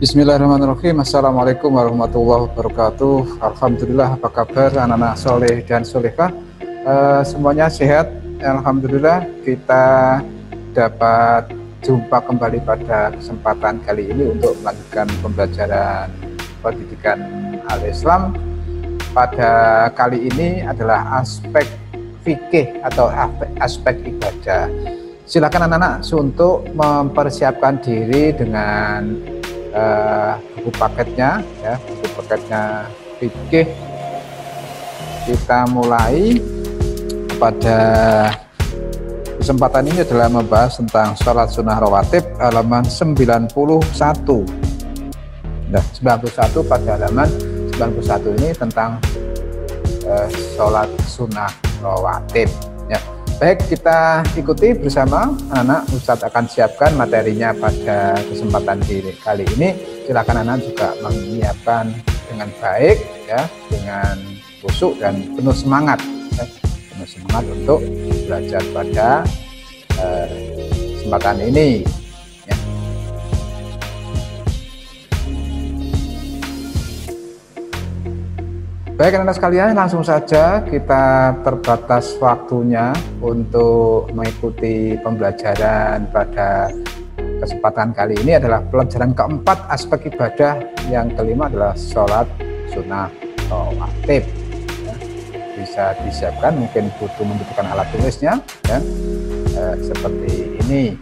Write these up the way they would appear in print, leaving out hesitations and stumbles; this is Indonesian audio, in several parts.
Bismillahirrahmanirrahim. Assalamualaikum warahmatullahi wabarakatuh. Alhamdulillah, apa kabar anak-anak soleh dan solehah? Semuanya sehat, alhamdulillah. Kita dapat jumpa kembali pada kesempatan kali ini untuk melanjutkan pembelajaran pendidikan al-Islam. Pada kali ini adalah aspek fikih atau aspek ibadah. Silakan anak-anak untuk mempersiapkan diri dengan buku paketnya, ya, buku paketnya fikih. Kita mulai. Pada kesempatan ini adalah membahas tentang sholat sunnah rawatib halaman 91. Nah, 91 pada halaman 91 ini tentang sholat sunnah rawatib. Ya. Baik, kita ikuti bersama anak-anak. Ustadz akan siapkan materinya pada kesempatan kali ini. Silakan anak juga menyiapkan dengan baik, ya, dengan khusyuk dan penuh semangat, ya, penuh semangat untuk belajar pada kesempatan ini. Ya. Baik anak-anak sekalian, langsung saja, kita terbatas waktunya untuk mengikuti pembelajaran pada kesempatan kali ini adalah pelajaran keempat aspek ibadah, yang kelima adalah sholat sunnah rawatib. Ya, bisa disiapkan, mungkin butuh membutuhkan alat tulisnya, ya, seperti ini.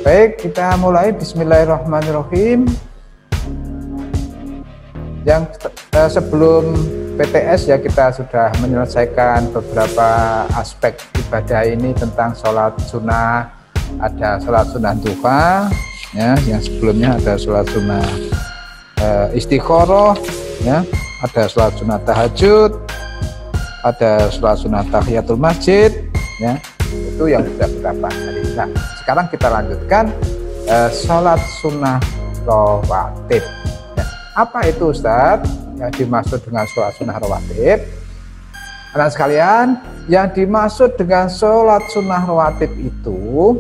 Baik, kita mulai. Bismillahirrahmanirrahim. Yang sebelum PTS, ya, kita sudah menyelesaikan beberapa aspek ibadah ini tentang sholat sunnah. Ada sholat sunnah duha, ya, yang sebelumnya ada sholat sunnah istikharah, ya, ada sholat sunnah tahajud, ada sholat sunnah tahiyatul masjid, ya, itu yang sudah kita bahas tadi. Nah, sekarang kita lanjutkan sholat sunnah rawatib. Apa itu, Ustadz, yang dimaksud dengan sholat sunnah rawatib? Anak sekalian, yang dimaksud dengan sholat sunnah rawatib itu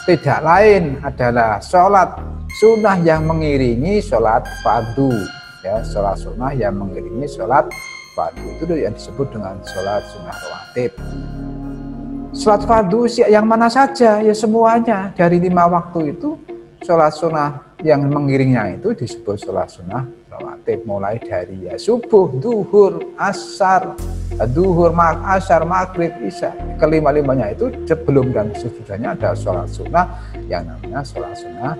tidak lain adalah sholat sunnah yang mengiringi sholat fardu. Ya, sholat sunnah yang mengiringi sholat fardu itu yang disebut dengan sholat sunnah rawatib. Sholat fardu yang mana saja? Ya, semuanya dari 5 waktu itu. Sholat sunnah yang mengiringnya itu disebut sholat sunnah rawatib, mulai dari ya subuh, duhur, asar, asar, maghrib, isya. Kelima-limanya itu sebelum dan sesudahnya ada sholat sunnah yang namanya sholat sunnah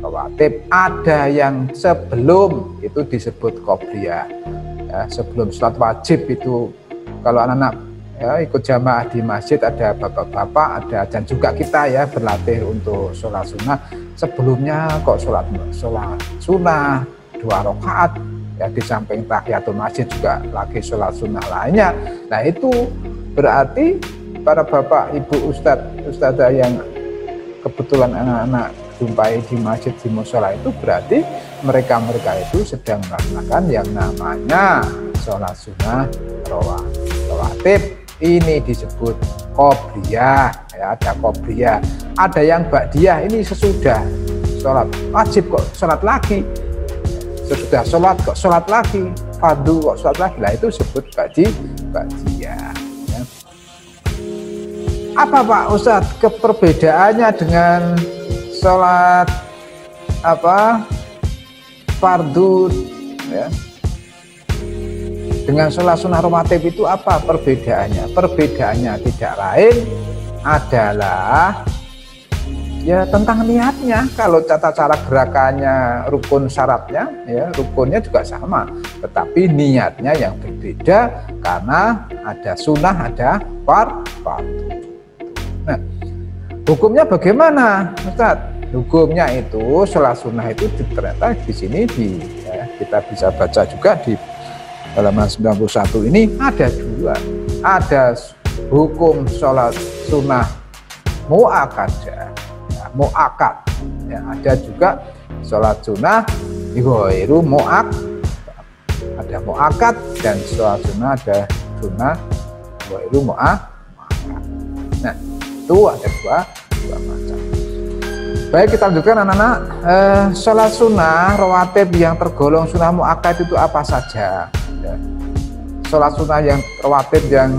rawatib. Ada yang sebelum itu disebut qobliyah. Ya, sebelum sholat wajib itu, kalau anak-anak, ya, ikut jamaah di masjid, ada bapak-bapak, ada, dan juga kita, ya, berlatih untuk sholat sunnah. Sebelumnya kok sholat sunnah 2 rakaat, ya, di samping tahiyatul masjid juga lagi sholat sunnah lainnya. Nah, itu berarti para bapak, ibu, ustadzah yang kebetulan anak-anak jumpai di masjid, di mushola, itu berarti mereka itu sedang melaksanakan yang namanya sholat sunnah rawatib. Ini disebut qobliyah, ya, ada qobliyah. Ada yang ba'diyah, ini sesudah sholat wajib kok sholat lagi, sesudah sholat kok sholat lagi, fardu kok sholat lagi. Lah, itu disebut ba'diyah. Ya. Apa Pak Ustadz perbedaannya dengan sholat fardu, ya, dengan sholat sunnah rawatib itu apa perbedaannya? Perbedaannya tidak lain adalah, ya, tentang niatnya. Kalau tata cara gerakannya, rukun syaratnya, ya, rukunnya juga sama, tetapi niatnya yang berbeda karena ada sunnah, ada fardu. Nah, hukumnya bagaimana, Ustadz? Hukumnya itu sholat sunnah itu ternyata di sini ya, kita bisa baca juga di halaman 91 ini ada 2. Ada hukum sholat sunnah mu'akkadah, ya, mu'akkad, ya, ada juga sholat sunnah ghairu mu'akkad. Ada mu'akkad dan sholat sunnah ada sunnah ghairu mu'akkad. Nah, itu ada dua macam. Baik, kita lanjutkan anak-anak. Sholat sunnah rawatib yang tergolong sunnah muakkad itu apa saja? Ya. Sholat sunnah yang rawatib yang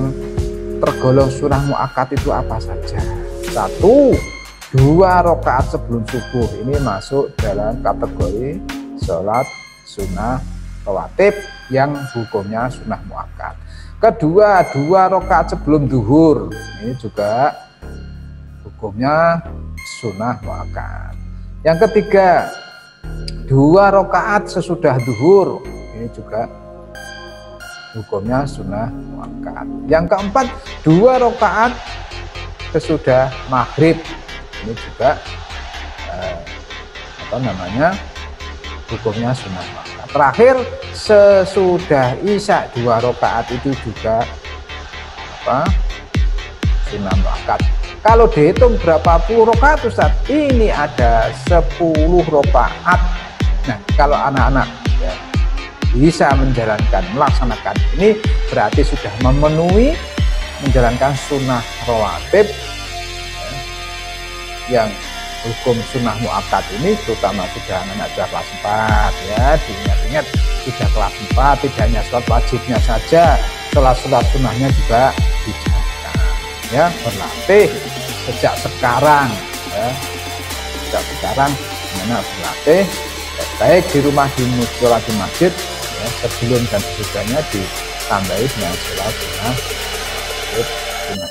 tergolong sunnah muakkad itu apa saja? 1, 2 rakaat sebelum subuh. Ini masuk dalam kategori sholat sunnah rawatib yang hukumnya sunnah muakkad. Kedua, 2 rakaat sebelum duhur. Ini juga hukumnya sunnah muakkad. Yang ketiga, 2 rakaat sesudah duhur. Ini juga hukumnya sunnah muakkad. Yang keempat, 2 rakaat sesudah maghrib. Ini juga hukumnya sunnah muakkad. Terakhir, sesudah isya 2 rakaat itu juga sunnah muakkad. Kalau dihitung berapa puluh rakaat Ustaz? Ini ada 10 rakaat. Nah, kalau anak-anak ya, bisa melaksanakan ini berarti sudah memenuhi menjalankan sunnah rawatib ya, yang hukum sunnah muakkad ini, terutama sudah anak-anak sudah kelas 4 ya, diingat-ingat sudah kelas 4, tidak hanya sholat wajibnya saja, sholat sunnahnya juga dijalankan ya, berlatih sejak sekarang ya, gimana berlatih baik di rumah, di sholat di masjid ya, sebelum dan sesudahnya ditambahi dengan sholat sunnah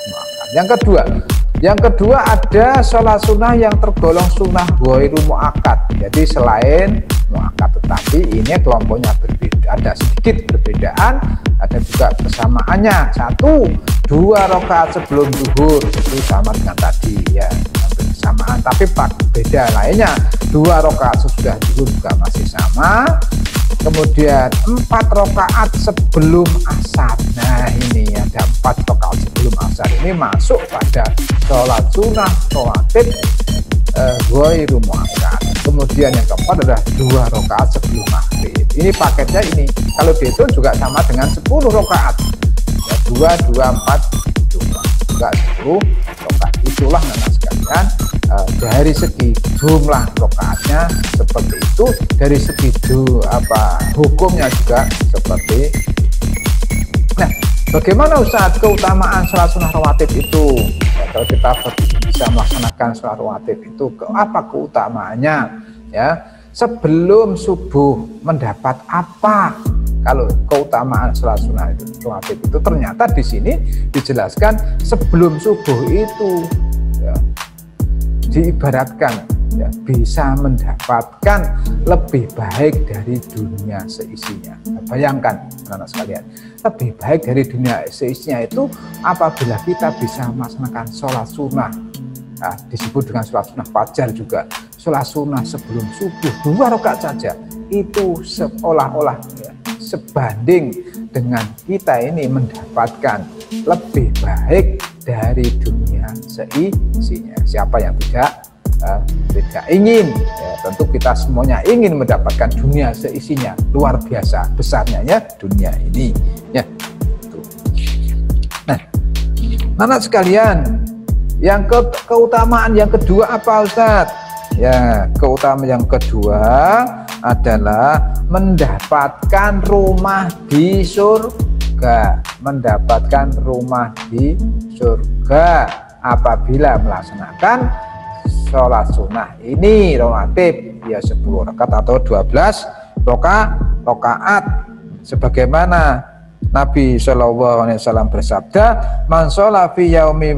muakkad. Yang kedua ada sholat sunnah yang tergolong sunnah ghairu muakkad. Jadi selain muakkad, tetapi ini kelompoknya berbeda, ada sedikit perbedaan, ada juga persamaannya. 1, 2 rakaat sebelum zuhur itu sama dengan tadi ya, hampir bersamaan, tapi beda lainnya. 2 rakaat sesudah zuhur juga masih sama. Kemudian 4 rakaat sebelum asar. Nah, ini ada 4 rakaat sebelum asar, ini masuk pada sholat sunnah rawatib ghairu muakkad. Kemudian yang keempat adalah 2 rakaat sebelum maghrib. Ini paketnya ini kalau dihitung juga sama dengan 10 rakaat ya, 2, 2, 4 juga 10 rakaat. Itulah anak sekalian, dari segi jumlah rakaatnya seperti itu, dari segi hukumnya juga seperti itu. Nah, bagaimana Ustaz keutamaan sholat sunnah rawatib itu ya, kalau kita bisa melaksanakan sholat rawatib itu, apa keutamaannya ya? Sebelum subuh mendapat apa? Kalau keutamaan sholat sunnah rawatib itu ternyata di sini dijelaskan sebelum subuh itu ya, diibaratkan ya, bisa mendapatkan lebih baik dari dunia seisinya. Nah, bayangkan anak-anak sekalian, lebih baik dari dunia seisinya itu apabila kita bisa melaksanakan sholat sunnah. Nah, disebut dengan sholat sunnah fajar juga. Sholat sunnah sebelum subuh 2 rakaat saja itu seolah-olah ya, sebanding dengan kita ini mendapatkan lebih baik dari dunia seisinya. Siapa yang tidak ingin ya, tentu kita semuanya ingin mendapatkan dunia seisinya, luar biasa besarnya ya dunia ini ya. Nah, anak sekalian, yang keutamaan yang kedua apa Ustaz? Ya, keutamaan yang kedua adalah mendapatkan rumah di surga. Mendapatkan rumah di surga apabila melaksanakan sholat sunnah ini rawatib ya 10 rakaat atau 12 rakaat. Sebagaimana Nabi SAW bersabda, man sholla fi yaumi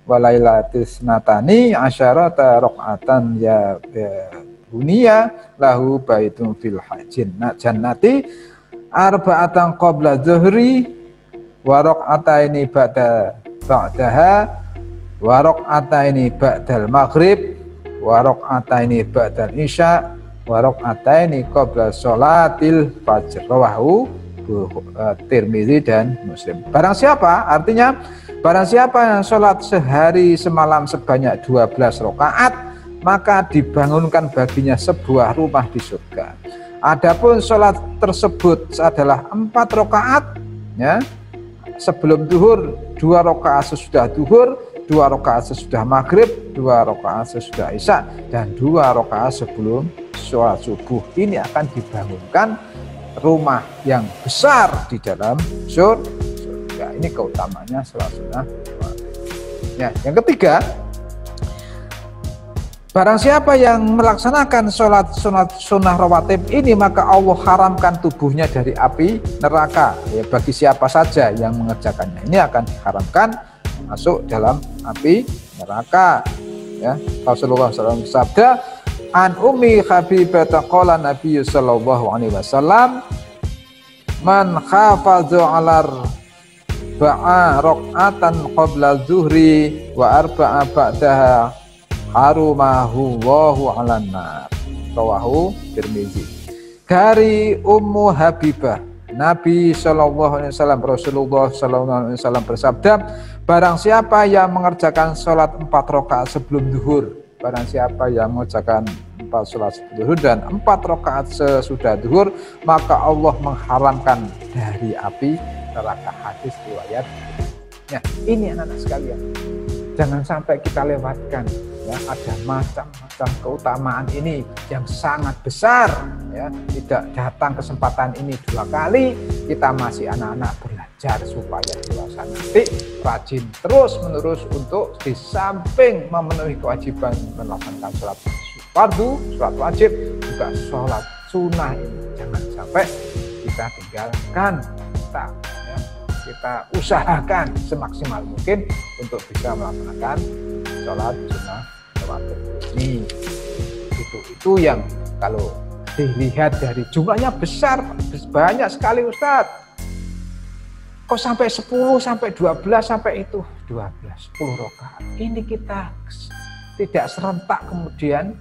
walailatis natani asyarata rakaatan ya bunia lahu baitun fil jannati arba'atan qabla zuhri wa rakaataini ba'daha wa rakaataini ba'dal maghrib wa rakaataini ba'dal isya wa rakaataini qabla sholatil fajr. Rawahu Tirmidzi dan Muslim. Barang siapa, artinya barang siapa yang sholat sehari semalam sebanyak 12 rakaat, maka dibangunkan baginya sebuah rumah di surga. Adapun sholat tersebut adalah 4 rakaat ya, sebelum zuhur 2 rakaat sesudah duhur, 2 rakaat sesudah maghrib, 2 rakaat sesudah isya, dan 2 rakaat sebelum sholat subuh. Ini akan dibangunkan rumah yang besar di dalam surga. Ini keutamanya sholat sunnah rawatib. Ya, yang ketiga, barang siapa yang melaksanakan sholat sunnah rawatib ini, maka Allah haramkan tubuhnya dari api neraka. Ya, bagi siapa saja yang mengerjakannya, ini akan diharamkan masuk dalam api neraka. Ya, Rasulullah SAW bersabda, an ummi Habibah qala Nabi sallallahu alaihi wasallam, man khafadhu ala ba'a raq'atan qabla zuhri wa arba'a ba'daha harumahu Allahu 'alan nar. Rawahu Tirmizi. Dari Ummu Habibah, Nabi sallallahu alaihi wasallam, Rasulullah sallallahu alaihi wasallam bersabda, barang siapa yang mengerjakan sholat 4 rakaat sebelum duhur, barang siapa yang mengerjakan 4 sholat sebelum duhur dan 4 rakaat sesudah duhur, maka Allah mengharamkan dari api neraka. Hadis riwayat. Ya, ini anak-anak sekalian, jangan sampai kita lewatkan. Ya, ada macam-macam keutamaan ini yang sangat besar. Ya, tidak datang kesempatan ini 2 kali. Kita masih anak-anak belajar supaya dewasa nanti rajin terus menerus untuk di samping memenuhi kewajiban melaksanakan sholat fardu, sholat wajib, juga sholat sunnah ini jangan sampai kita tinggalkan. Kita usahakan semaksimal mungkin untuk bisa melaksanakan sholat sunnah rawatib ini. Itu yang kalau dilihat dari jumlahnya besar, banyak sekali Ustadz. Kok sampai 10, sampai 12, sampai itu 12, 10 rakaat. Ini kita tidak serentak kemudian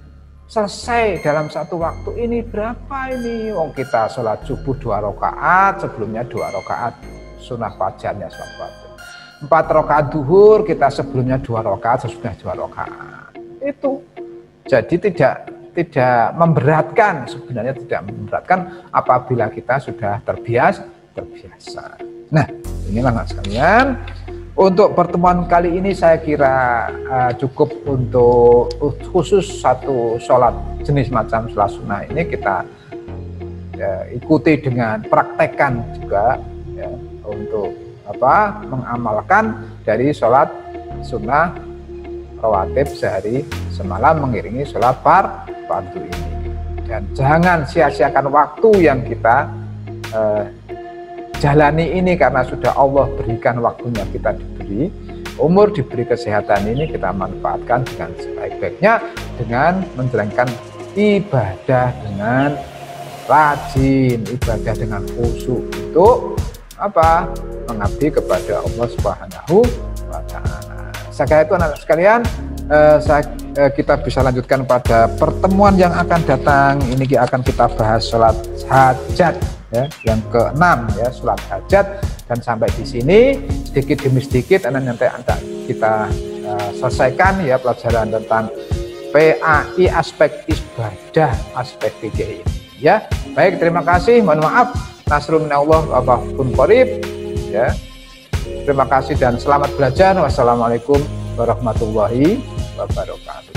selesai dalam satu waktu. Ini berapa ini? Oh, kita sholat subuh 2 rakaat, sebelumnya 2 rakaat sunnah fajarnya sholat wajib. 4 rakaat duhur, kita sebelumnya 2 rakaat, sesudahnya 2 rakaat. Itu jadi tidak memberatkan, sebenarnya tidak memberatkan apabila kita sudah terbiasa. Nah, inilah anak sekalian, untuk pertemuan kali ini saya kira cukup untuk khusus satu sholat jenis macam sholat sunnah ini kita ikuti dengan praktekkan juga ya, untuk mengamalkan dari sholat sunnah rawatib sehari semalam mengiringi sholat fardu ini. Dan jangan sia-siakan waktu yang kita jalani ini, karena sudah Allah berikan waktunya, kita diberi umur, diberi kesehatan ini, kita manfaatkan dengan sebaik-baiknya dengan menjalankan ibadah dengan rajin, ibadah dengan khusyuk untuk mengabdi kepada Allah Subhanahu wa Ta'ala. Sekali itu anak sekalian, kita bisa lanjutkan pada pertemuan yang akan datang. Ini akan kita bahas sholat hajat ya, yang ke-6 ya, sholat hajat. Dan sampai di sini sedikit demi sedikit nanti kita selesaikan ya pelajaran tentang PAI, aspek ibadah, aspek fikih ini ya. Baik, terima kasih, mohon maaf, nasrul minallah wa fathun qarib ya. Terima kasih dan selamat belajar. Wassalamualaikum warahmatullahi wabarakatuh.